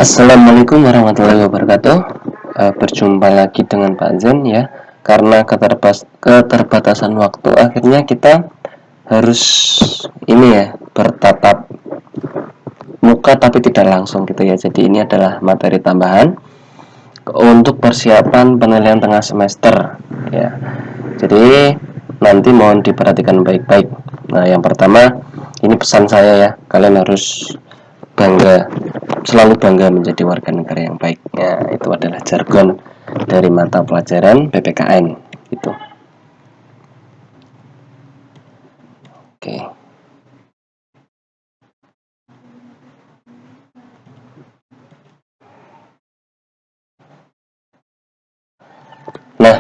Assalamualaikum warahmatullahi wabarakatuh. Berjumpa lagi dengan Pak Zen ya. Karena keterbatasan waktu, akhirnya kita harus ini ya, bertatap muka tapi tidak langsung gitu ya. Jadi ini adalah materi tambahan untuk persiapan penilaian tengah semester ya. Jadi nanti mohon diperhatikan baik-baik. Nah, yang pertama ini pesan saya ya, kalian harus bangga, selalu bangga menjadi warga negara yang baik. Ya, itu adalah jargon dari mata pelajaran PPKN itu. Oke. Nah,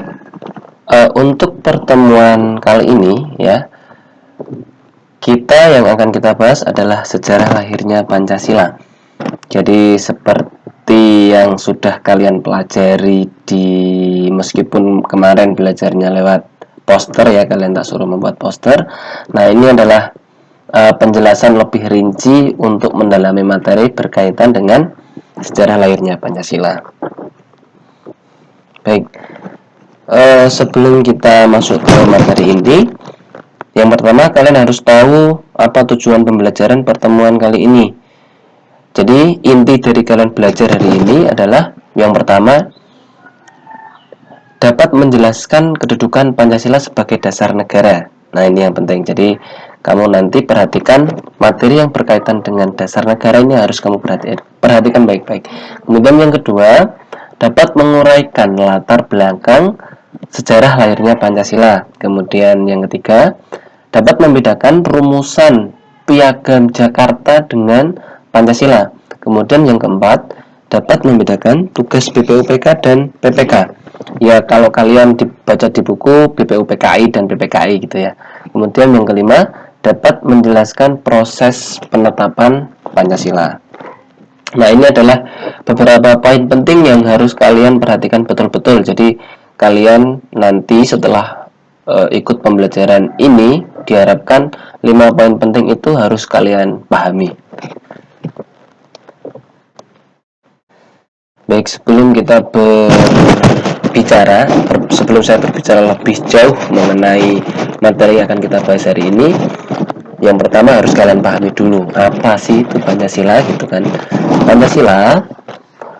untuk pertemuan kali ini ya, kita yang akan kita bahas adalah sejarah lahirnya Pancasila. Jadi seperti yang sudah kalian pelajari di, meskipun kemarin belajarnya lewat poster ya, kalian tak suruh membuat poster. Nah, ini adalah penjelasan lebih rinci untuk mendalami materi berkaitan dengan sejarah lahirnya Pancasila. Baik, sebelum kita masuk ke materi inti, yang pertama kalian harus tahu apa tujuan pembelajaran pertemuan kali ini. Jadi inti dari kalian belajar hari ini adalah yang pertama, dapat menjelaskan kedudukan Pancasila sebagai dasar negara. Nah, ini yang penting. Jadi kamu nanti perhatikan materi yang berkaitan dengan dasar negara, ini harus kamu perhatikan baik-baik. Kemudian yang kedua, dapat menguraikan latar belakang sejarah lahirnya Pancasila. Kemudian yang ketiga, dapat membedakan rumusan Piagam Jakarta dengan Pancasila. Kemudian yang keempat, dapat membedakan tugas BPUPK dan PPK. Ya, kalau kalian dibaca di buku BPUPKI dan PPKI gitu ya. Kemudian yang kelima, dapat menjelaskan proses penetapan Pancasila. Nah, ini adalah beberapa poin penting yang harus kalian perhatikan betul-betul. Jadi kalian nanti setelah ikut pembelajaran ini, diharapkan 5 poin penting itu harus kalian pahami. Baik, sebelum saya berbicara lebih jauh mengenai materi yang akan kita bahas hari ini, yang pertama harus kalian pahami dulu apa sih itu Pancasila gitu kan. Pancasila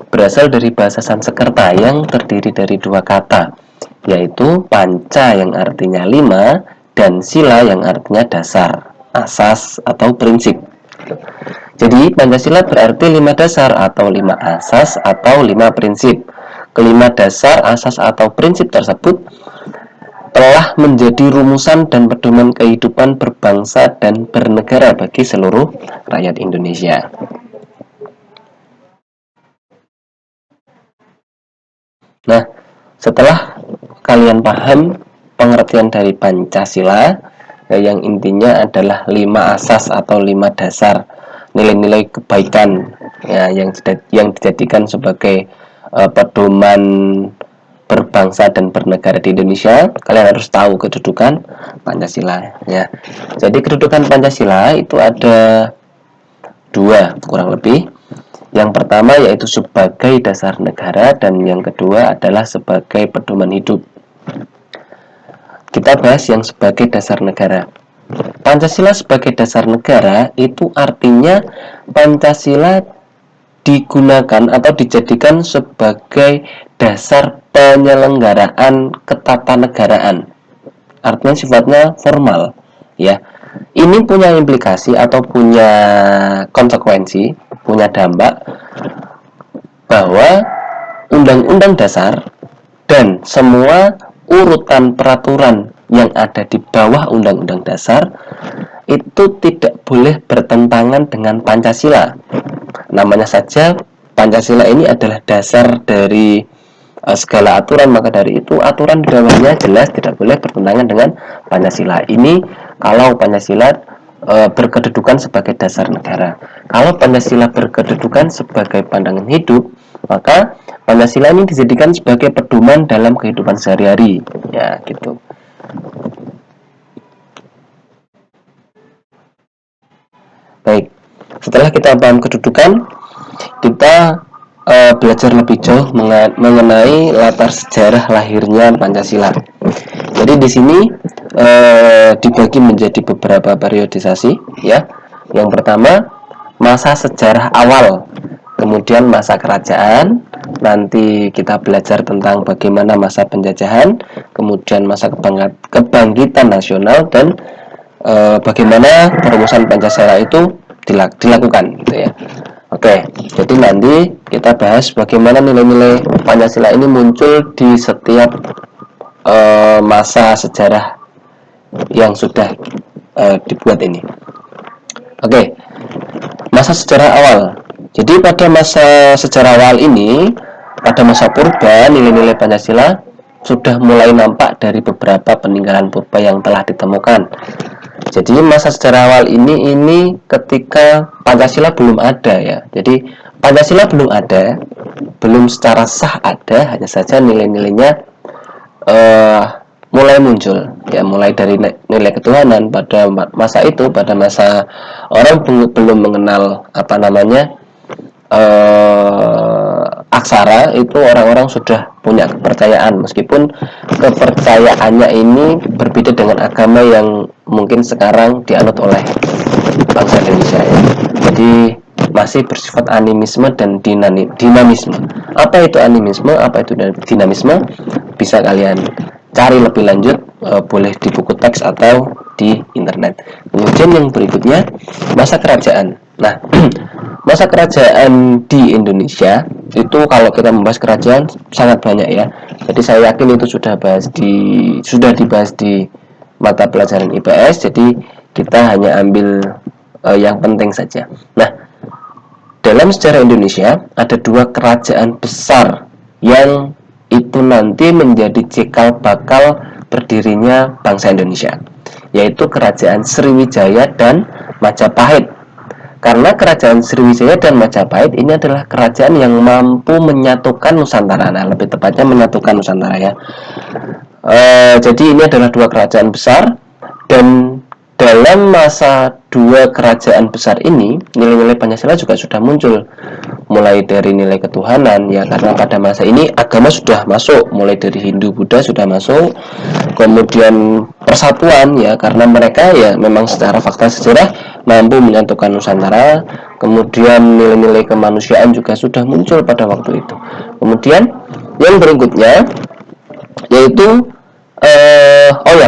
berasal dari bahasa Sanskerta yang terdiri dari dua kata, yaitu panca yang artinya 5 dan sila yang artinya dasar, asas atau prinsip. Jadi Pancasila berarti 5 dasar atau 5 asas atau 5 prinsip. Kelima dasar, asas atau prinsip tersebut telah menjadi rumusan dan pedoman kehidupan berbangsa dan bernegara bagi seluruh rakyat Indonesia. Nah, setelah kalian paham pengertian dari Pancasila, yang intinya adalah 5 asas atau 5 dasar nilai-nilai kebaikan ya, yang dijadikan sebagai pedoman berbangsa dan bernegara di Indonesia, kalian harus tahu kedudukan Pancasila ya. Jadi kedudukan Pancasila itu ada dua kurang lebih. Yang pertama yaitu sebagai dasar negara, dan yang kedua adalah sebagai pedoman hidup. Kita bahas yang sebagai dasar negara. Pancasila sebagai dasar negara itu artinya Pancasila digunakan atau dijadikan sebagai dasar penyelenggaraan ketatanegaraan. Artinya sifatnya formal ya. Ini punya implikasi atau punya konsekuensi, punya dampak bahwa undang-undang dasar dan semua urutan peraturan yang ada di bawah undang-undang dasar itu tidak boleh bertentangan dengan Pancasila. Namanya saja Pancasila ini adalah dasar dari segala aturan, maka dari itu aturan di bawahnya jelas tidak boleh bertentangan dengan Pancasila. Ini kalau Pancasila berkedudukan sebagai dasar negara. Kalau Pancasila berkedudukan sebagai pandangan hidup, maka Pancasila ini dijadikan sebagai pedoman dalam kehidupan sehari-hari. Ya, gitu. Baik, setelah kita paham kedudukan, kita belajar lebih jauh mengenai latar sejarah lahirnya Pancasila. Jadi di sini dibagi menjadi beberapa periodisasi, ya. Yang pertama, masa sejarah awal, kemudian masa kerajaan, nanti kita belajar tentang bagaimana masa penjajahan, kemudian masa kebangkitan nasional, dan bagaimana perumusan Pancasila itu dilakukan, gitu ya. Oke, jadi nanti kita bahas bagaimana nilai-nilai Pancasila ini muncul di setiap masa sejarah yang sudah dibuat ini. Oke, masa sejarah awal. Jadi pada masa sejarah awal ini, pada masa purba, nilai-nilai Pancasila sudah mulai nampak dari beberapa peninggalan purba yang telah ditemukan. Jadi masa sejarah awal ini ketika Pancasila belum ada, ya. Jadi Pancasila belum ada, belum secara sah ada, hanya saja nilai-nilainya mulai muncul, ya, mulai dari nilai ketuhanan pada masa itu, pada masa orang belum mengenal apa namanya aksara, itu orang-orang sudah punya kepercayaan, meskipun kepercayaannya ini berbeda dengan agama yang mungkin sekarang dianut oleh bangsa Indonesia, ya. Jadi masih bersifat animisme dan dinamisme. Apa itu animisme, apa itu dinamisme, bisa kalian cari lebih lanjut, boleh di buku teks atau di internet. Kemudian yang berikutnya, masa kerajaan. Nah, masa kerajaan di Indonesia itu, kalau kita membahas kerajaan sangat banyak, ya. Jadi saya yakin itu sudah dibahas di mata pelajaran IPS. Jadi kita hanya ambil yang penting saja. Nah, dalam sejarah Indonesia ada dua kerajaan besar yang itu nanti menjadi cikal bakal berdirinya bangsa Indonesia, yaitu Kerajaan Sriwijaya dan Majapahit. Karena Kerajaan Sriwijaya dan Majapahit ini adalah kerajaan yang mampu menyatukan Nusantara. Nah, lebih tepatnya menyatukan Nusantara, ya. Jadi ini adalah dua kerajaan besar, dan dalam masa dua kerajaan besar ini, nilai-nilai Pancasila juga sudah muncul, mulai dari nilai ketuhanan, ya, karena pada masa ini agama sudah masuk, mulai dari Hindu, Buddha sudah masuk, kemudian persatuan, ya, karena mereka ya memang secara fakta sejarah mampu menyatukan Nusantara, kemudian nilai-nilai kemanusiaan juga sudah muncul pada waktu itu. Kemudian yang berikutnya yaitu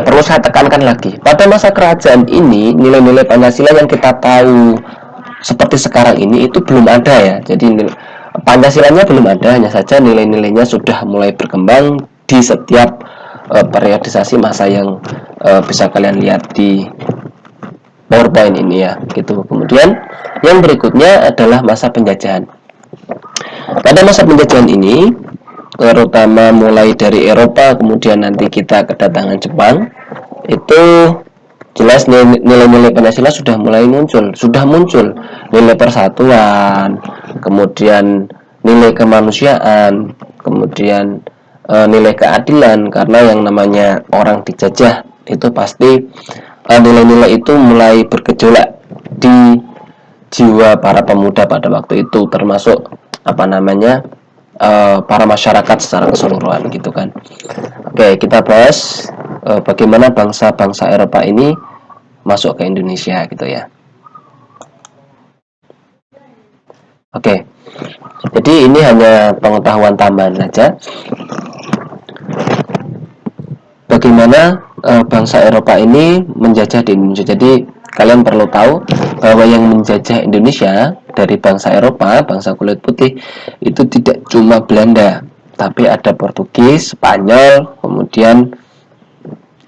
perlu saya tekankan lagi, pada masa kerajaan ini nilai-nilai Pancasila yang kita tahu seperti sekarang ini itu belum ada, ya. Jadi Pancasilanya belum ada, hanya saja nilai-nilainya sudah mulai berkembang di setiap periodisasi masa yang bisa kalian lihat di PowerPoint ini, ya, gitu. Kemudian yang berikutnya adalah masa penjajahan. Pada masa penjajahan ini, terutama mulai dari Eropa, kemudian nanti kita kedatangan Jepang, itu jelas nilai-nilai Pancasila sudah mulai muncul, nilai persatuan, kemudian nilai kemanusiaan, kemudian nilai keadilan, karena yang namanya orang dijajah itu pasti nilai-nilai itu mulai bergejolak di jiwa para pemuda pada waktu itu, termasuk para masyarakat secara keseluruhan, gitu kan. Oke, kita bahas bagaimana bangsa-bangsa Eropa ini masuk ke Indonesia, gitu, ya. Oke, jadi ini hanya pengetahuan tambahan saja bagaimana bangsa Eropa ini menjajah di Indonesia. Jadi kalian perlu tahu bahwa yang menjajah Indonesia dari bangsa Eropa, bangsa kulit putih, itu tidak cuma Belanda, tapi ada Portugis, Spanyol, kemudian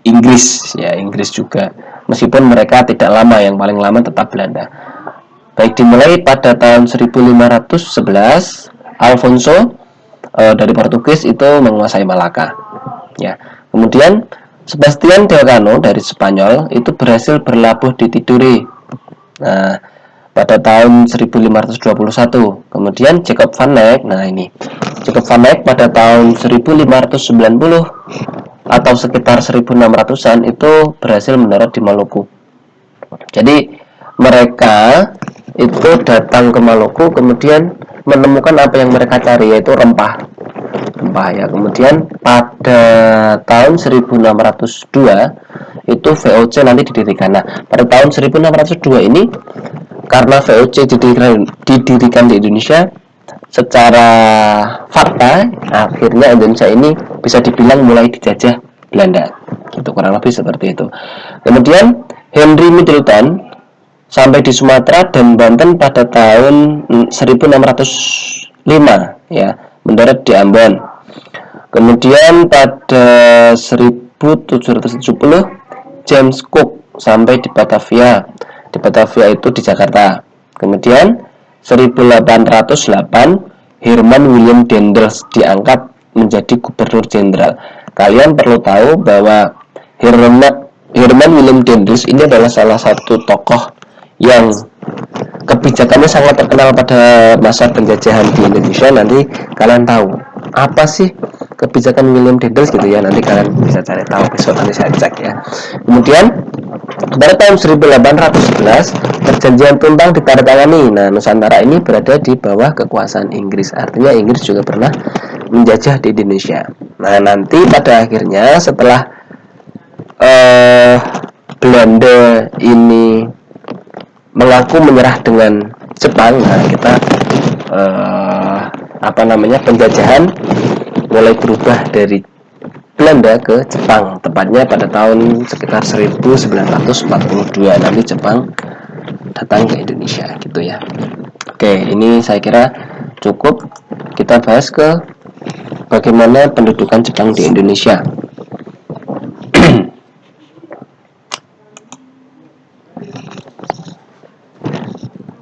Inggris, ya, Inggris juga. Meskipun mereka tidak lama, yang paling lama tetap Belanda. Baik, dimulai pada tahun 1511, Alfonso dari Portugis itu menguasai Malaka, ya. Kemudian Sebastian Elcano dari Spanyol itu berhasil berlabuh di Tidore. Nah, pada tahun 1521. Kemudian Jacob van Eyck, Jacob van Eyck pada tahun 1590 atau sekitar 1600-an itu berhasil mendarat di Maluku. Jadi mereka itu datang ke Maluku, kemudian menemukan apa yang mereka cari, yaitu rempah ya. Kemudian pada tahun 1602 itu VOC nanti didirikan. Nah, pada tahun 1602 ini karena VOC didirikan di Indonesia, secara fakta akhirnya Indonesia ini bisa dibilang mulai dijajah Belanda, gitu, kurang lebih seperti itu. Kemudian Henry Middleton sampai di Sumatera dan Banten pada tahun 1605 ya, mendarat di Ambon. Kemudian pada 1770 James Cook sampai di Batavia. Di Batavia itu di Jakarta. Kemudian 1808 Herman William Dendels diangkat menjadi gubernur jenderal. Kalian perlu tahu bahwa Herman William Dendels ini adalah salah satu tokoh yang kebijakannya sangat terkenal pada masa penjajahan di Indonesia. Nanti kalian tahu apa sih kebijakan William Dendels gitu ya, nanti kalian bisa cari tahu, besok nanti saya cek ya. Kemudian pada tahun 1811 perjanjian Tuntang ditandatangani. Nah, Nusantara ini berada di bawah kekuasaan Inggris, artinya Inggris juga pernah menjajah di Indonesia. Nah, nanti pada akhirnya setelah Belanda ini mengaku menyerah dengan Jepang, nah kita penjajahan mulai berubah dari Belanda ke Jepang, tepatnya pada tahun sekitar 1942 nanti Jepang datang ke Indonesia, gitu ya. Oke, ini saya kira cukup kita bahas ke bagaimana pendudukan Jepang di Indonesia.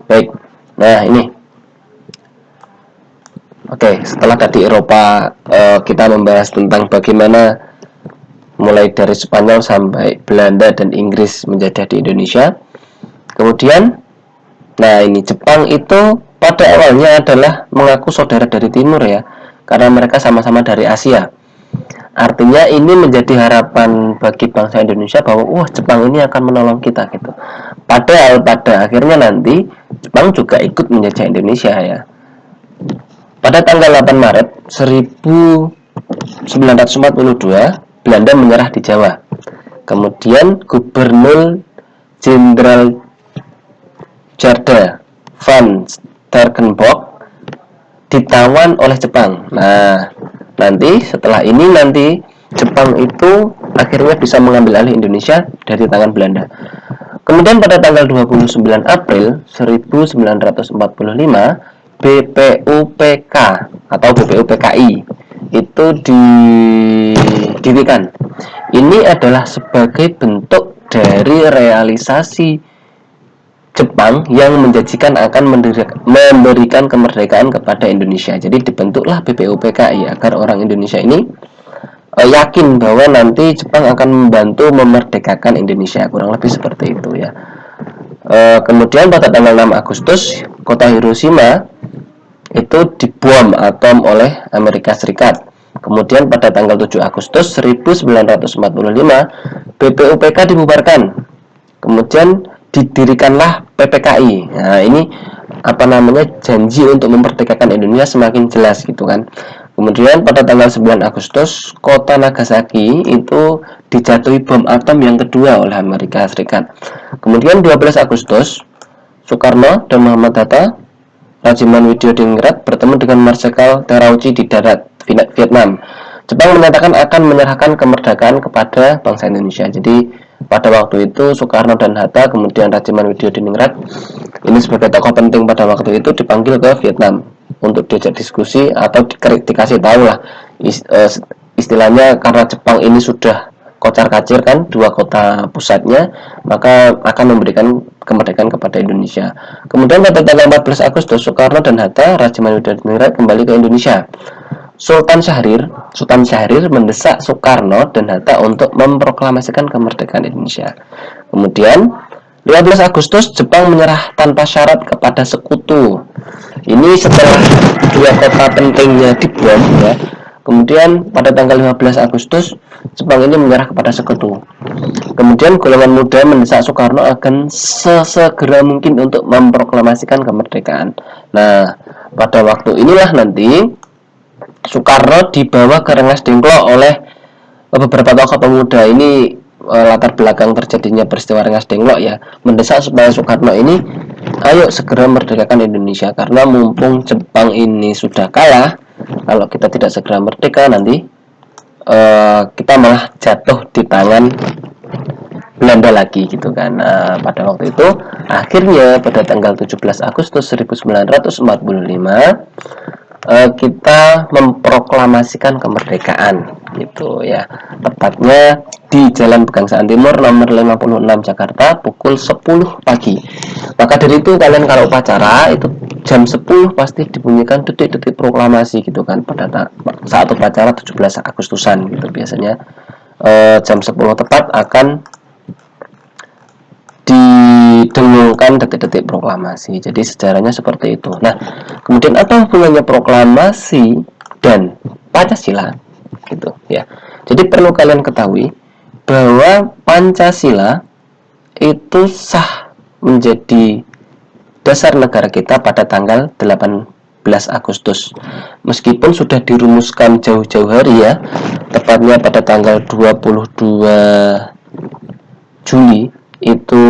Baik, nah ini. Oke, setelah tadi Eropa, kita membahas tentang bagaimana mulai dari Spanyol sampai Belanda dan Inggris menjajah di Indonesia. Kemudian, nah ini Jepang itu pada awalnya adalah mengaku saudara dari timur ya, karena mereka sama-sama dari Asia. Artinya ini menjadi harapan bagi bangsa Indonesia bahwa wah, Jepang ini akan menolong kita gitu. Padahal pada akhirnya nanti Jepang juga ikut menjajah Indonesia ya. Pada tanggal 8 Maret 1942 Belanda menyerah di Jawa. Kemudian Gubernur Jenderal Jarda van Sterkenbosch ditawan oleh Jepang. Nah, nanti setelah ini nanti Jepang itu akhirnya bisa mengambil alih Indonesia dari tangan Belanda. Kemudian pada tanggal 29 April 1945 BPUPK atau BPUPKI itu didirikan. Ini adalah sebagai bentuk dari realisasi Jepang yang menjanjikan akan memberikan kemerdekaan kepada Indonesia. Jadi dibentuklah BPUPKI agar orang Indonesia ini yakin bahwa nanti Jepang akan membantu memerdekakan Indonesia, kurang lebih seperti itu ya. Kemudian pada tanggal 6 Agustus kota Hiroshima itu dibom atom oleh Amerika Serikat. Kemudian pada tanggal 7 Agustus 1945 BPUPK dibubarkan. Kemudian didirikanlah PPKI. Nah, ini janji untuk memerdekakan Indonesia semakin jelas gitu kan. Kemudian pada tanggal 9 Agustus kota Nagasaki itu dijatuhi bom atom yang kedua oleh Amerika Serikat. Kemudian 12 Agustus Soekarno dan Muhammad Hatta, Rajiman Widyodiningrat bertemu dengan Marsekal Terauchi di darat Vietnam. Jepang menyatakan akan menyerahkan kemerdekaan kepada bangsa Indonesia. Jadi pada waktu itu Soekarno dan Hatta, kemudian Rajiman Widyodiningrat ini sebagai tokoh penting pada waktu itu dipanggil ke Vietnam untuk diajak diskusi atau dikasih tahu lah istilahnya, karena Jepang ini sudah kocar-kacir kan dua kota pusatnya, maka akan memberikan kemerdekaan kepada Indonesia. Kemudian pada tanggal 14 Agustus Soekarno dan Hatta, Rajiman Widyodiningrat kembali ke Indonesia. Sultan Syahrir mendesak Soekarno dan Hatta untuk memproklamasikan kemerdekaan Indonesia. Kemudian 15 Agustus Jepang menyerah tanpa syarat kepada sekutu. Ini setelah dua kota pentingnya dibom ya, Kemudian pada tanggal 15 Agustus Jepang ini menyerah kepada sekutu. Kemudian golongan muda mendesak Soekarno akan sesegera mungkin untuk memproklamasikan kemerdekaan. Nah, pada waktu inilah nanti Soekarno dibawa ke Rengas Dengklok oleh beberapa tokoh pemuda ini. Latar belakang terjadinya peristiwa Rengas Dengklok ya, mendesak supaya Soekarno ini ayo segera merdekakan Indonesia, karena mumpung Jepang ini sudah kalah, kalau kita tidak segera merdeka nanti kita malah jatuh di tangan Belanda lagi gitu kan. Nah, pada waktu itu akhirnya pada tanggal 17 Agustus 1945 kita memproklamasikan kemerdekaan gitu ya. Tepatnya di Jalan Pegangsaan Timur nomor 56 Jakarta pukul 10 pagi. Maka dari itu kalian kalau upacara itu jam 10 pasti dibunyikan detik-detik proklamasi gitu kan pada saat upacara 17 Agustusan gitu biasanya. Jam 10 tepat akan didengungkan detik-detik proklamasi. Jadi sejarahnya seperti itu. Nah, kemudian apa hubungannya proklamasi dan Pancasila? Gitu ya. Jadi perlu kalian ketahui bahwa Pancasila itu sah menjadi dasar negara kita pada tanggal 18 Agustus. Meskipun sudah dirumuskan jauh-jauh hari ya, tepatnya pada tanggal 22 Juli itu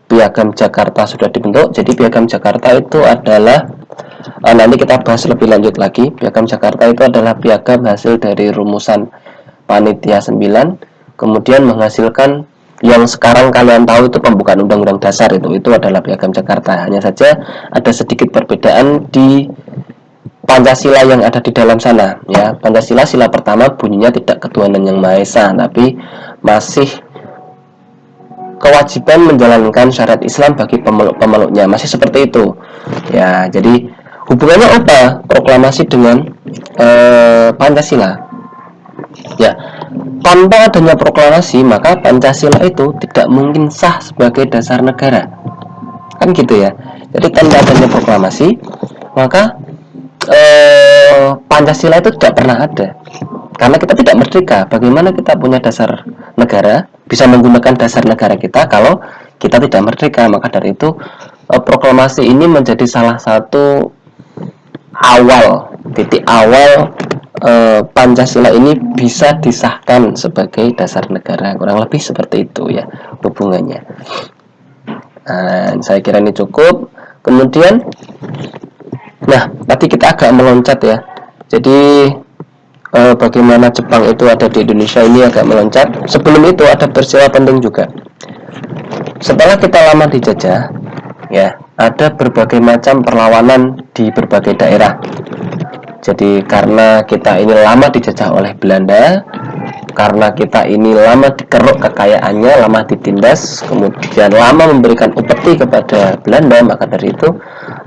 Piagam Jakarta sudah dibentuk. Jadi Piagam Jakarta itu adalah nanti kita bahas lebih lanjut lagi. Piagam Jakarta itu adalah piagam hasil dari rumusan Panitia 9, kemudian menghasilkan yang sekarang kalian tahu itu pembukaan Undang-Undang Dasar itu adalah Piagam Jakarta. Hanya saja ada sedikit perbedaan di Pancasila yang ada di dalam sana ya. Pancasila sila pertama bunyinya tidak ketuhanan yang Maha Esa, tapi masih kewajiban menjalankan syariat Islam bagi pemeluk-pemeluknya, masih seperti itu ya. Jadi hubungannya apa proklamasi dengan Pancasila ya? Tanpa adanya proklamasi maka Pancasila itu tidak mungkin sah sebagai dasar negara, kan gitu ya. Jadi tanpa adanya proklamasi maka Pancasila itu tidak pernah ada, karena kita tidak merdeka. Bagaimana kita punya dasar negara, bisa menggunakan dasar negara kita kalau kita tidak merdeka? Maka dari itu proklamasi ini menjadi salah satu titik awal Pancasila ini bisa disahkan sebagai dasar negara. Kurang lebih seperti itu ya hubungannya. Nah, saya kira ini cukup. Kemudian tadi kita agak meloncat ya. Jadi bagaimana Jepang itu ada di Indonesia ini agak meloncat. Sebelum itu ada peristiwa penting juga. Setelah kita lama dijajah, ya, ada berbagai macam perlawanan di berbagai daerah. Jadi karena kita ini lama dijajah oleh Belanda, karena kita ini lama dikeruk kekayaannya, lama ditindas, kemudian lama memberikan upeti kepada Belanda, maka dari itu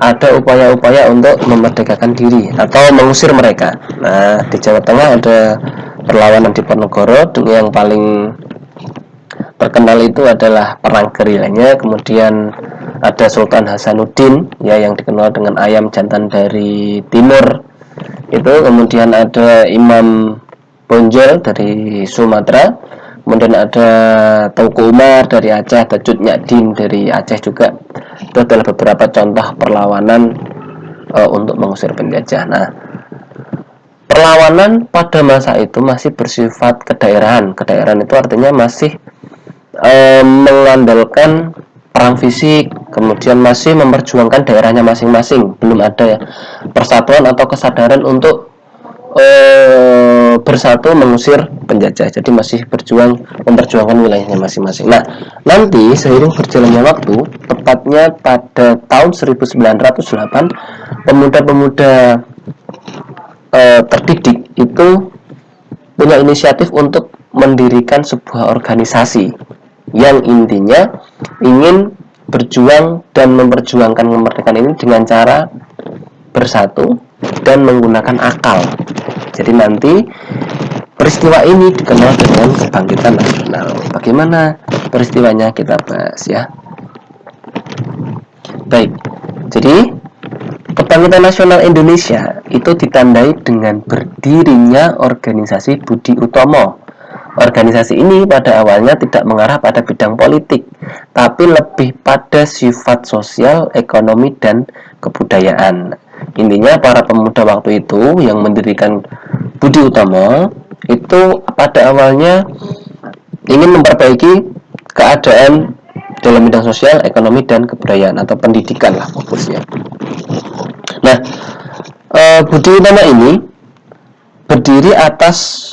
ada upaya-upaya untuk memerdekakan diri atau mengusir mereka. Nah, di Jawa Tengah ada perlawanan di Ponorogo, yang paling terkenal itu adalah perang gerilyanya. Kemudian ada Sultan Hasanuddin ya, yang dikenal dengan ayam jantan dari timur itu. Kemudian ada Imam Bonjol dari Sumatera, kemudian ada Teuku Umar dari Aceh, ada Cut Nyak dari Aceh juga. Itu adalah beberapa contoh perlawanan untuk mengusir penjajah. Nah, perlawanan pada masa itu masih bersifat kedaerahan. Kedaerahan itu artinya masih mengandalkan perang fisik, kemudian masih memperjuangkan daerahnya masing-masing. Belum ada persatuan atau kesadaran untuk bersatu mengusir penjajah. Jadi masih memperjuangkan wilayahnya masing-masing. Nah, nanti seiring berjalannya waktu, tepatnya pada tahun 1908, pemuda-pemuda terdidik itu punya inisiatif untuk mendirikan sebuah organisasi yang intinya ingin berjuang dan memperjuangkan kemerdekaan ini dengan cara bersatu dan menggunakan akal. Jadi nanti peristiwa ini dikenal dengan kebangkitan nasional. Bagaimana peristiwanya kita bahas ya. Baik, jadi kebangkitan nasional Indonesia itu ditandai dengan berdirinya organisasi Budi Utomo. Organisasi ini pada awalnya tidak mengarah pada bidang politik, tapi lebih pada sifat sosial, ekonomi, dan kebudayaan. Intinya para pemuda waktu itu yang mendirikan Budi Utomo itu pada awalnya ingin memperbaiki keadaan dalam bidang sosial, ekonomi, dan kebudayaan atau pendidikan lah fokusnya. Nah, Budi Utomo ini berdiri atas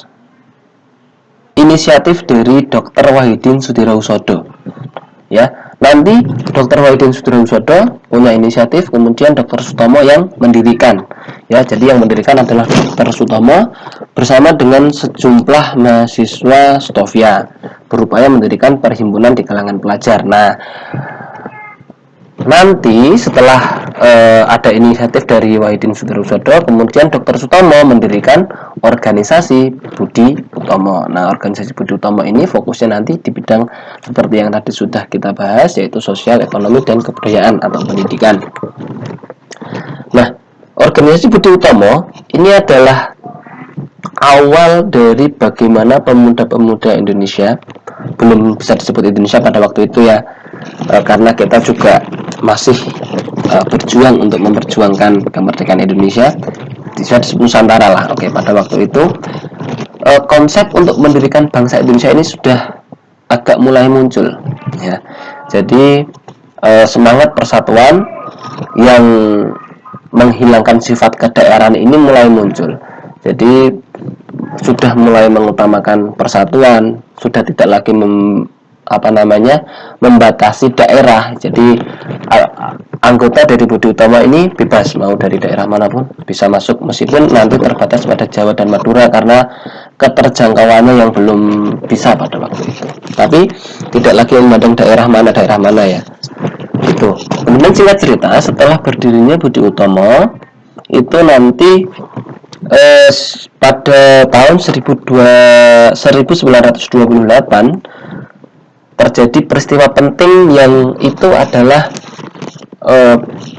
inisiatif dari Dr. Wahidin Sudirohusodo. Ya, nanti Dr. Wahidin Sudirohusodo punya inisiatif, kemudian Dr. Sutomo yang mendirikan. Ya, jadi yang mendirikan adalah Dr. Sutomo bersama dengan sejumlah mahasiswa Stovia berupaya mendirikan perhimpunan di kalangan pelajar. Nah, nanti setelah ada inisiatif dari Wahidin Sudirohusodo, kemudian Dr. Sutomo mendirikan organisasi Budi Utomo. Nah, organisasi Budi Utomo ini fokusnya nanti di bidang seperti yang tadi sudah kita bahas, yaitu sosial, ekonomi, dan kebudayaan atau pendidikan. Nah, organisasi Budi Utomo ini adalah awal dari bagaimana pemuda-pemuda Indonesia, belum bisa disebut Indonesia pada waktu itu ya, karena kita juga masih berjuang untuk memperjuangkan kemerdekaan Indonesia, bisa disebut Nusantara lah. Oke, pada waktu itu konsep untuk mendirikan bangsa Indonesia ini sudah agak mulai muncul ya. Jadi semangat persatuan yang menghilangkan sifat kedaerahan ini mulai muncul. Jadi sudah mulai mengutamakan persatuan, sudah tidak lagi membatasi daerah. Jadi anggota dari Budi Utomo ini bebas mau dari daerah manapun bisa masuk, meskipun nanti terbatas pada Jawa dan Madura karena keterjangkauannya yang belum bisa pada waktu itu. Tapi tidak lagi memandang daerah mana ya. Itu. Kemudian singkat cerita, setelah berdirinya Budi Utomo itu nanti pada tahun 1928 terjadi peristiwa penting yang itu adalah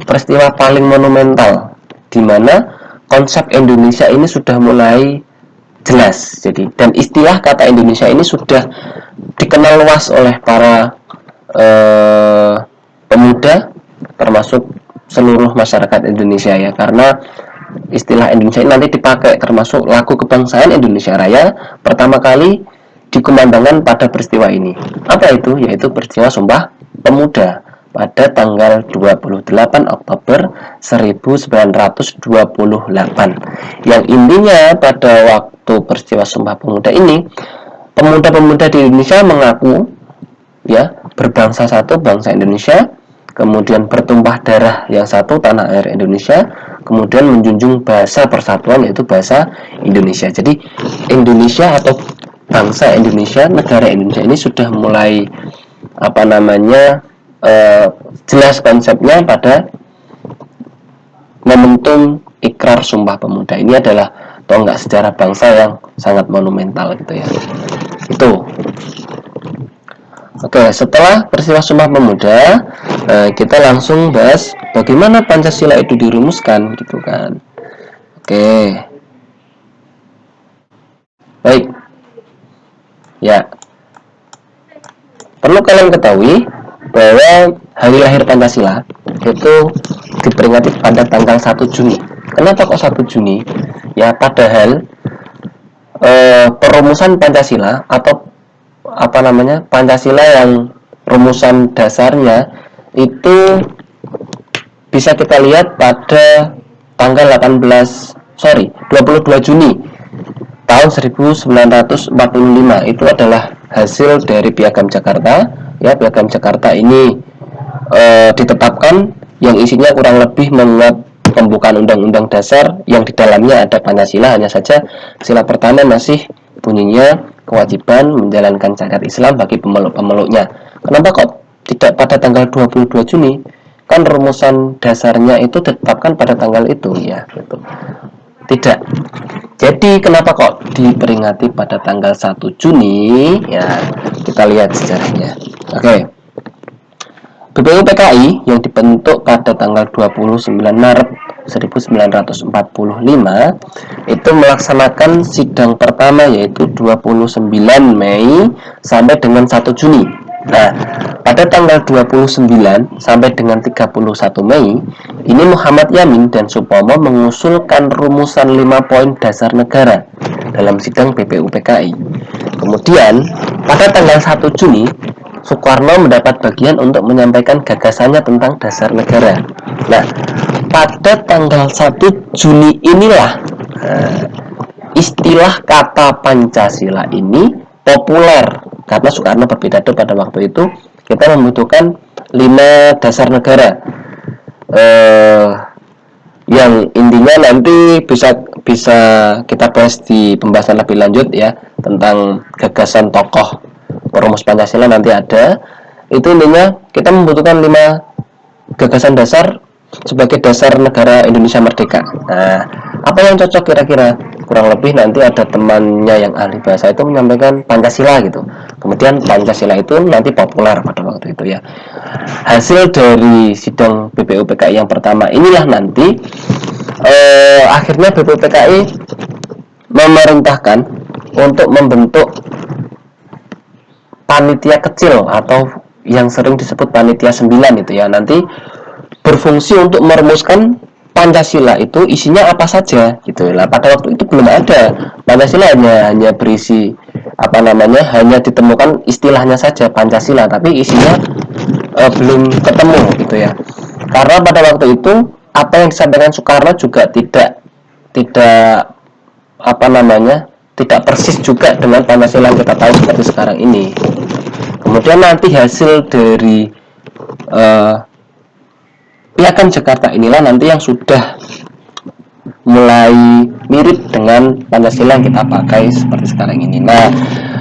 peristiwa paling monumental, di mana konsep Indonesia ini sudah mulai jelas. Jadi, dan istilah kata Indonesia ini sudah dikenal luas oleh para pemuda, termasuk seluruh masyarakat Indonesia ya, karena istilah Indonesia ini nanti dipakai, termasuk lagu kebangsaan Indonesia Raya pertama kali dikumandangkan pada peristiwa ini. Apa itu? Yaitu peristiwa Sumpah Pemuda pada tanggal 28 Oktober 1928. Yang intinya pada waktu peristiwa Sumpah Pemuda ini, pemuda-pemuda di Indonesia mengaku ya berbangsa satu, bangsa Indonesia, kemudian bertumpah darah yang satu, tanah air Indonesia, kemudian menjunjung bahasa persatuan yaitu bahasa Indonesia. Jadi Indonesia atau bangsa Indonesia, negara Indonesia ini sudah mulai jelas konsepnya pada momentum Ikrar Sumpah Pemuda. Ini adalah tonggak sejarah bangsa yang sangat monumental gitu ya. Itu. Oke, setelah peristiwa Sumpah Pemuda, kita langsung bahas bagaimana Pancasila itu dirumuskan gitu kan. Oke. Baik. Ya. Perlu kalian ketahui bahwa hari lahir Pancasila itu diperingati pada tanggal 1 Juni. Kenapa kok 1 Juni? Ya, padahal perumusan Pancasila atau Pancasila yang rumusan dasarnya itu bisa kita lihat pada tanggal 22 Juni tahun 1945. Itu adalah hasil dari Piagam Jakarta. Ya, Piagam Jakarta ini ditetapkan, yang isinya kurang lebih menguat pembukaan undang-undang dasar yang di dalamnya ada Pancasila. Hanya saja sila pertama masih bunyinya kewajiban menjalankan syariat Islam bagi pemeluk-pemeluknya. Kenapa kok tidak pada tanggal 22 Juni? Kan rumusan dasarnya itu ditetapkan pada tanggal itu ya, gitu. Tidak. Jadi kenapa kok diperingati pada tanggal 1 Juni? Ya, kita lihat sejarahnya. Oke. BPUPKI yang dibentuk pada tanggal 29 Maret 1945 itu melaksanakan sidang pertama, yaitu 29 Mei sampai dengan 1 Juni. Nah, pada tanggal 29 sampai dengan 31 Mei ini Muhammad Yamin dan Supomo mengusulkan rumusan 5 poin dasar negara dalam sidang BPUPKI. Kemudian pada tanggal 1 Juni Soekarno mendapat bagian untuk menyampaikan gagasannya tentang dasar negara. Nah, pada tanggal 1 Juni inilah istilah kata Pancasila ini populer karena Soekarno berpidato pada waktu itu, kita membutuhkan 5 dasar negara, yang intinya nanti bisa kita bahas di pembahasan lebih lanjut ya, tentang gagasan tokoh perumus Pancasila nanti ada. Itu intinya kita membutuhkan 5 gagasan dasar sebagai dasar negara Indonesia merdeka. Nah, apa yang cocok kira-kira? Kurang lebih nanti ada temannya yang ahli bahasa itu menyampaikan Pancasila gitu. Kemudian Pancasila itu nanti populer pada waktu itu ya. Hasil dari sidang BPUPKI yang pertama inilah nanti akhirnya BPUPKI memerintahkan untuk membentuk panitia kecil atau yang sering disebut panitia 9 itu ya, nanti berfungsi untuk merumuskan Pancasila itu isinya apa saja gitu. Lah pada waktu itu belum ada. Pancasila hanya berisi hanya ditemukan istilahnya saja Pancasila, tapi isinya belum ketemu gitu ya. Karena pada waktu itu apa yang disampaikan Soekarno juga tidak tidak persis juga dengan Pancasila yang kita tahu seperti sekarang ini. Kemudian nanti hasil dari Piagam Jakarta inilah nanti yang sudah mulai mirip dengan Pancasila yang kita pakai seperti sekarang ini. Nah,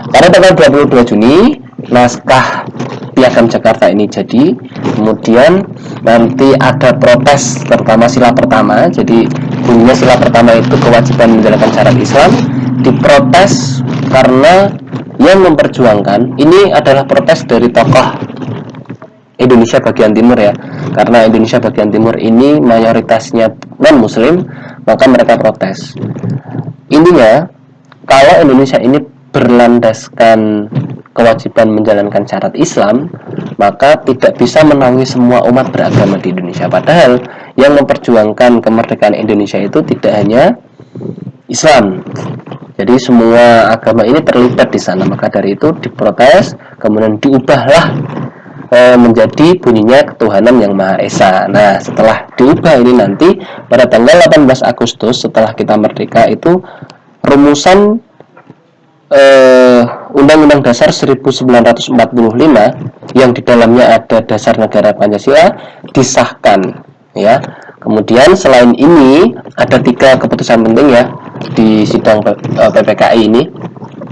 pada tanggal 22 Juni naskah Piagam Jakarta ini jadi. Kemudian nanti ada protes, terutama sila pertama. Jadi bunyinya sila pertama itu kewajiban menjalankan syarat Islam, diprotes karena yang memperjuangkan ini adalah protes dari tokoh Indonesia bagian timur ya, karena Indonesia bagian timur ini mayoritasnya non muslim, maka mereka protes. Intinya kalau Indonesia ini berlandaskan kewajiban menjalankan syarat Islam, maka tidak bisa menaungi semua umat beragama di Indonesia. Padahal yang memperjuangkan kemerdekaan Indonesia itu tidak hanya Islam, jadi semua agama ini terlibat di sana. Maka dari itu diprotes, kemudian diubahlah menjadi bunyinya ketuhanan yang Maha Esa. Nah, setelah diubah ini nanti pada tanggal 18 Agustus setelah kita merdeka itu rumusan Undang-Undang Dasar 1945 yang di dalamnya ada dasar negara Pancasila disahkan ya. Kemudian selain ini ada 3 keputusan penting ya di sidang PPKI ini.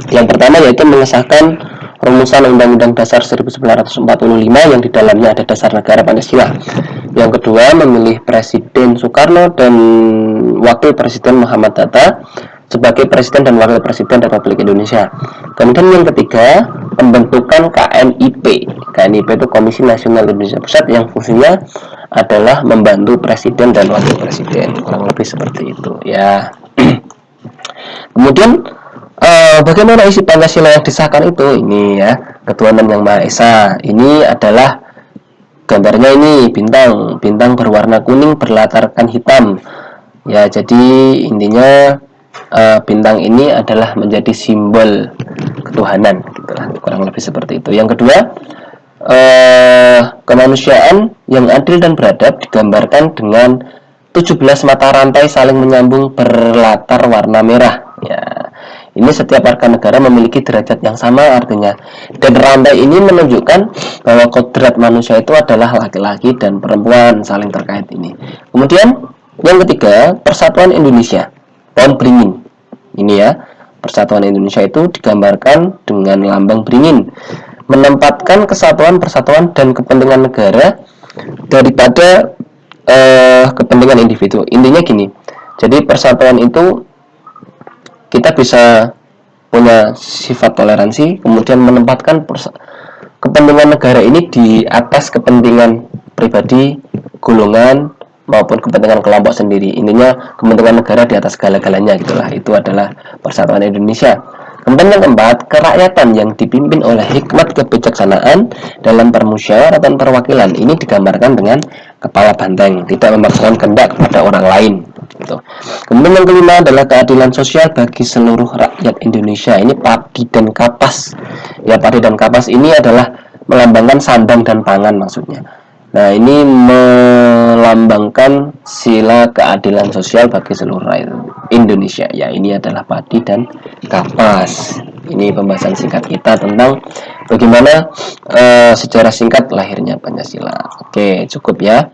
Yang pertama yaitu mengesahkan rumusan Undang-Undang Dasar 1945 yang di dalamnya ada dasar negara Pancasila. Yang kedua, memilih Presiden Soekarno dan Wakil Presiden Muhammad Hatta sebagai Presiden dan Wakil Presiden Republik Indonesia. Kemudian yang ketiga, pembentukan KNIP. KNIP itu Komisi Nasional Indonesia Pusat yang fungsinya adalah membantu Presiden dan Wakil Presiden. Kurang lebih seperti itu ya. Kemudian bagaimana isi Pancasila yang disahkan itu? Ini ya, ketuhanan yang Maha Esa. Ini adalah gambarnya, ini bintang berwarna kuning berlatarkan hitam. Ya, jadi intinya bintang ini adalah menjadi simbol ketuhanan, gitulah, kurang lebih seperti itu. Yang kedua, kemanusiaan yang adil dan beradab digambarkan dengan 17 mata rantai saling menyambung berlatar warna merah. Ya, ini setiap warga negara memiliki derajat yang sama artinya. Dan rantai ini menunjukkan bahwa kodrat manusia itu adalah laki-laki dan perempuan saling terkait ini. Kemudian yang ketiga, Persatuan Indonesia, pohon beringin. Ini ya, Persatuan Indonesia itu digambarkan dengan lambang beringin, menempatkan kesatuan, persatuan dan kepentingan negara daripada kepentingan individu. Intinya gini, jadi persatuan itu kita bisa punya sifat toleransi, kemudian menempatkan kepentingan negara ini di atas kepentingan pribadi, golongan, maupun kepentingan kelompok sendiri. Intinya kepentingan negara di atas segala-galanya gitulah. Itu adalah persatuan Indonesia. Kemudian yang keempat, kerakyatan yang dipimpin oleh hikmat kebijaksanaan dalam permusyawaratan perwakilan. Ini digambarkan dengan kepala banteng, tidak memaksakan kehendak kepada orang lain. Gitu. Kemudian yang kelima adalah keadilan sosial bagi seluruh rakyat Indonesia. Ini padi dan kapas. Ya, padi dan kapas ini adalah melambangkan sandang dan pangan maksudnya. Nah, ini melambangkan sila keadilan sosial bagi seluruh rakyat Indonesia. Ya, ini adalah padi dan kapas. Ini pembahasan singkat kita tentang bagaimana sejarah singkat lahirnya Pancasila. Oke, cukup ya.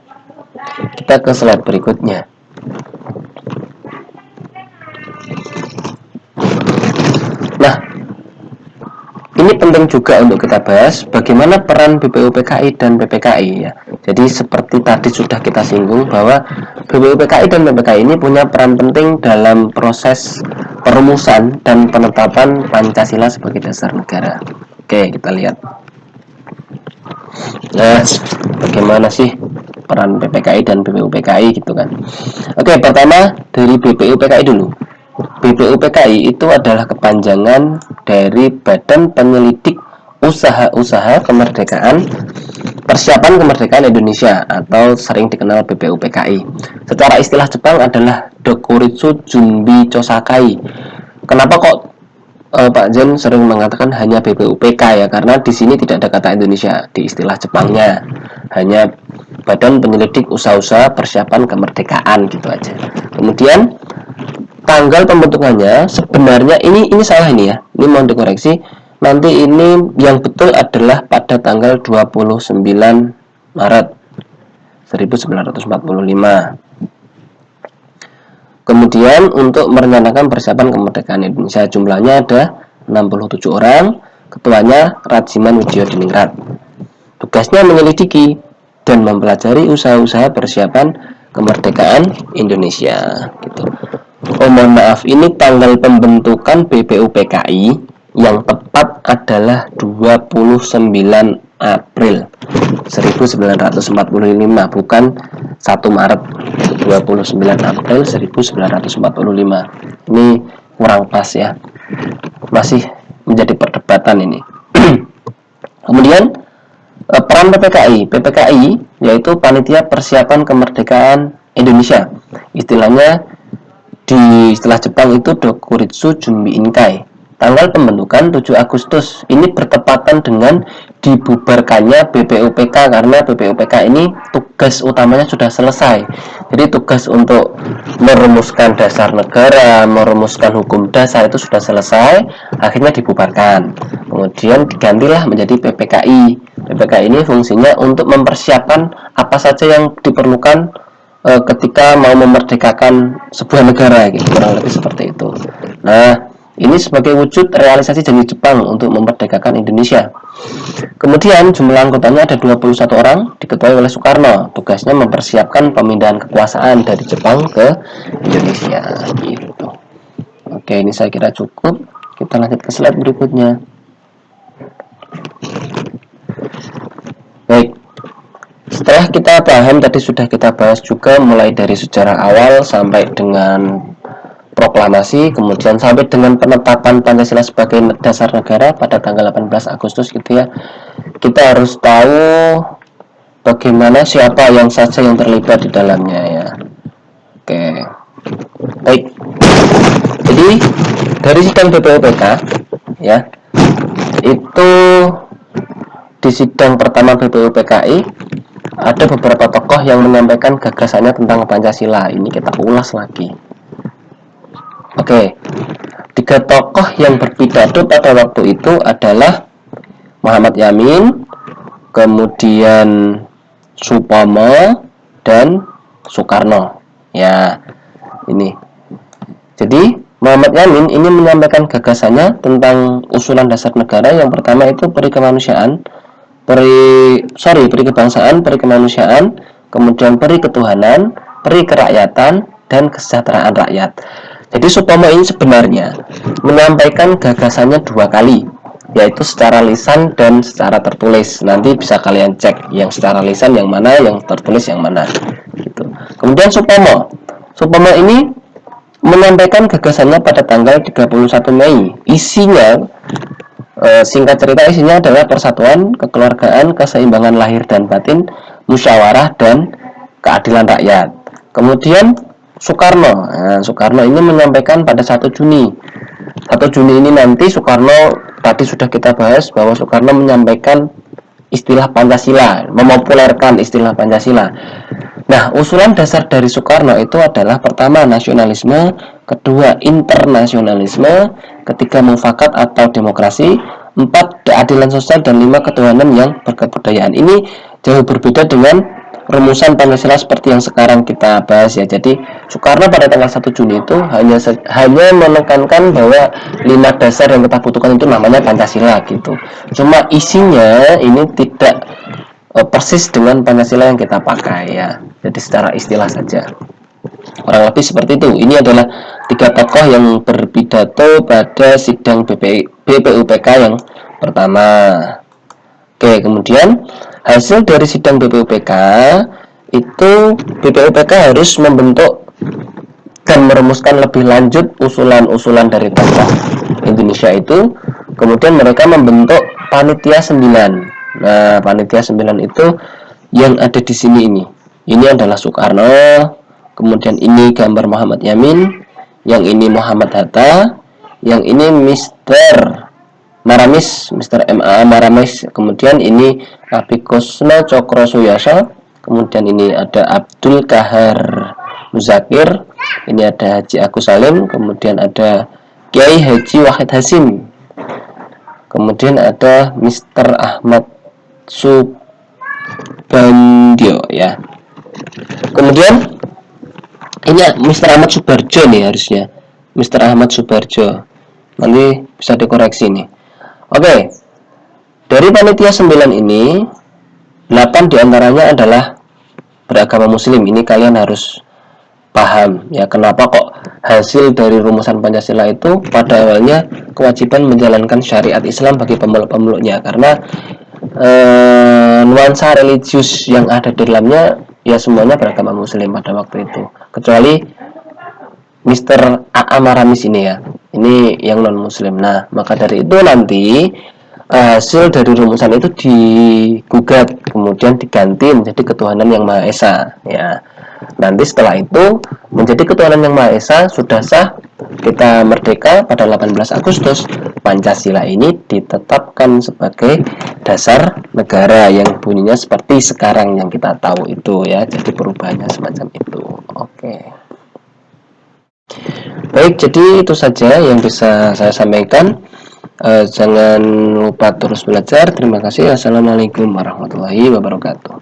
Kita ke slide berikutnya. Nah, ini penting juga untuk kita bahas bagaimana peran BPUPKI dan PPKI ya. Jadi seperti tadi sudah kita singgung bahwa BPUPKI dan PPKI ini punya peran penting dalam proses perumusan dan penetapan Pancasila sebagai dasar negara. Oke, kita lihat. Nah, bagaimana sih peran PPKI dan BPUPKI gitu kan. Oke, pertama dari BPUPKI dulu. BPUPKI itu adalah kepanjangan dari Badan Penyelidik Usaha-Usaha Kemerdekaan Persiapan Kemerdekaan Indonesia atau sering dikenal BPUPKI. Secara istilah Jepang adalah Dokuritsu Junbi Chosakai. Kenapa kok Pak Jen sering mengatakan hanya BPUPK ya? Karena di sini tidak ada kata Indonesia di istilah Jepangnya. Hanya Badan Penyelidik Usaha-Usaha Persiapan Kemerdekaan gitu aja. Kemudian tanggal pembentukannya sebenarnya ini salah ini ya. Ini mohon dikoreksi. Nanti ini yang betul adalah pada tanggal 29 Maret 1945. Kemudian untuk merencanakan persiapan kemerdekaan Indonesia jumlahnya ada 67 orang. Ketuanya Rajiman Wijayadiningrat. Tugasnya menyelidiki dan mempelajari usaha-usaha persiapan kemerdekaan Indonesia gitu. Oh, mohon maaf, ini tanggal pembentukan BPUPKI yang tepat adalah 29 April 1945, bukan 1 Maret. 29 April 1945. Ini kurang pas ya. Masih menjadi perdebatan ini. Kemudian peran PPKI yaitu Panitia Persiapan Kemerdekaan Indonesia. Istilahnya di istilah Jepang itu Dokuritsu Junbi Inkai. Tanggal pembentukan 7 Agustus. Ini bertepatan dengan dibubarkannya BPUPK karena BPUPK ini tugas utamanya sudah selesai. Jadi tugas untuk merumuskan dasar negara, merumuskan hukum dasar itu sudah selesai, akhirnya dibubarkan. Kemudian digantilah menjadi PPKI. PPKI ini fungsinya untuk mempersiapkan apa saja yang diperlukan ketika mau memerdekakan sebuah negara gitu, kurang lebih seperti itu. Nah, ini sebagai wujud realisasi janji Jepang untuk memerdekakan Indonesia. Kemudian jumlah anggotanya ada 21 orang, diketuai oleh Soekarno. Tugasnya mempersiapkan pemindahan kekuasaan dari Jepang ke Indonesia gitu. Oke, ini saya kira cukup. Kita lanjut ke slide berikutnya. Baik. Setelah kita paham, tadi sudah kita bahas juga mulai dari sejarah awal sampai dengan proklamasi, kemudian sampai dengan penetapan Pancasila sebagai dasar negara pada tanggal 18 Agustus gitu ya. Kita harus tahu bagaimana siapa yang saja yang terlibat di dalamnya ya. Oke. Baik. Jadi dari sidang BPUPK ya, itu di sidang pertama BPUPKI ada beberapa tokoh yang menyampaikan gagasannya tentang Pancasila. Ini kita ulas lagi. Oke, 3 tokoh yang berpidato pada waktu itu adalah Muhammad Yamin, kemudian Supomo, dan Soekarno. Ya, ini. Jadi Muhammad Yamin ini menyampaikan gagasannya tentang usulan dasar negara. Yang pertama itu peri kemanusiaan, peri kebangsaan, peri kemanusiaan, kemudian peri ketuhanan, peri kerakyatan, dan kesejahteraan rakyat. Jadi Supomo ini sebenarnya menyampaikan gagasannya 2 kali, yaitu secara lisan dan secara tertulis. Nanti bisa kalian cek yang secara lisan yang mana, yang tertulis yang mana gitu. Kemudian Supomo ini menyampaikan gagasannya pada tanggal 31 Mei. Isinya, singkat cerita, isinya adalah persatuan, kekeluargaan, keseimbangan lahir dan batin, musyawarah, dan keadilan rakyat. Kemudian Soekarno ini menyampaikan pada 1 Juni. 1 Juni ini nanti Soekarno, tadi sudah kita bahas bahwa Soekarno menyampaikan istilah Pancasila, memopulerkan istilah Pancasila. Nah, usulan dasar dari Soekarno itu adalah pertama nasionalisme, kedua internasionalisme, ketiga mufakat atau demokrasi, empat keadilan sosial, dan lima ketuhanan yang berkebudayaan. Ini jauh berbeda dengan rumusan Pancasila seperti yang sekarang kita bahas ya. Jadi Soekarno pada tanggal 1 Juni itu hanya menekankan bahwa lima dasar yang kita butuhkan itu namanya Pancasila gitu. Cuma isinya ini tidak persis dengan Pancasila yang kita pakai ya. Jadi secara istilah saja. Kurang lebih seperti itu. Ini adalah 3 tokoh yang berpidato pada sidang BPUPK yang pertama. Oke, kemudian hasil dari sidang BPUPK itu BPUPK harus membentuk dan merumuskan lebih lanjut usulan-usulan dari tokoh Indonesia itu. Kemudian mereka membentuk panitia 9. Nah, panitia 9 itu yang ada di sini ini. Ini adalah Soekarno, kemudian ini gambar Muhammad Yamin, yang ini Muhammad Hatta, yang ini Mr. Maramis, Mr. M.A. Maramis, kemudian ini Abhikusno Cokrosuyoso, kemudian ini ada Abdul Kahar Muzakir, ini ada Haji Agus Salim, kemudian ada Kiai Haji Wahid Hasim, kemudian ada Mr. Ahmad Subandio ya. Kemudian ini Mr. Ahmad Subarjo nih harusnya, Mr. Ahmad Subarjo, nanti bisa dikoreksi nih. Oke, dari panitia 9 ini 8 diantaranya adalah beragama muslim. Ini kalian harus paham ya, kenapa kok hasil dari rumusan Pancasila itu pada awalnya kewajiban menjalankan syariat Islam bagi pemeluk-pemeluknya, karena nuansa religius yang ada di dalamnya ya semuanya beragama muslim pada waktu itu, kecuali Mr. A.A. Maramis ini ya, ini yang non muslim. Nah, maka dari itu nanti hasil dari rumusan itu digugat, kemudian diganti menjadi ketuhanan yang Maha Esa ya. Nanti setelah itu menjadi ketuhanan yang Maha Esa, sudah sah, kita merdeka pada 18 Agustus, Pancasila ini ditetapkan sebagai dasar negara yang bunyinya seperti sekarang yang kita tahu itu ya. Jadi perubahannya semacam itu. Oke. Baik, jadi itu saja yang bisa saya sampaikan. Jangan lupa terus belajar. Terima kasih. Assalamualaikum warahmatullahi wabarakatuh.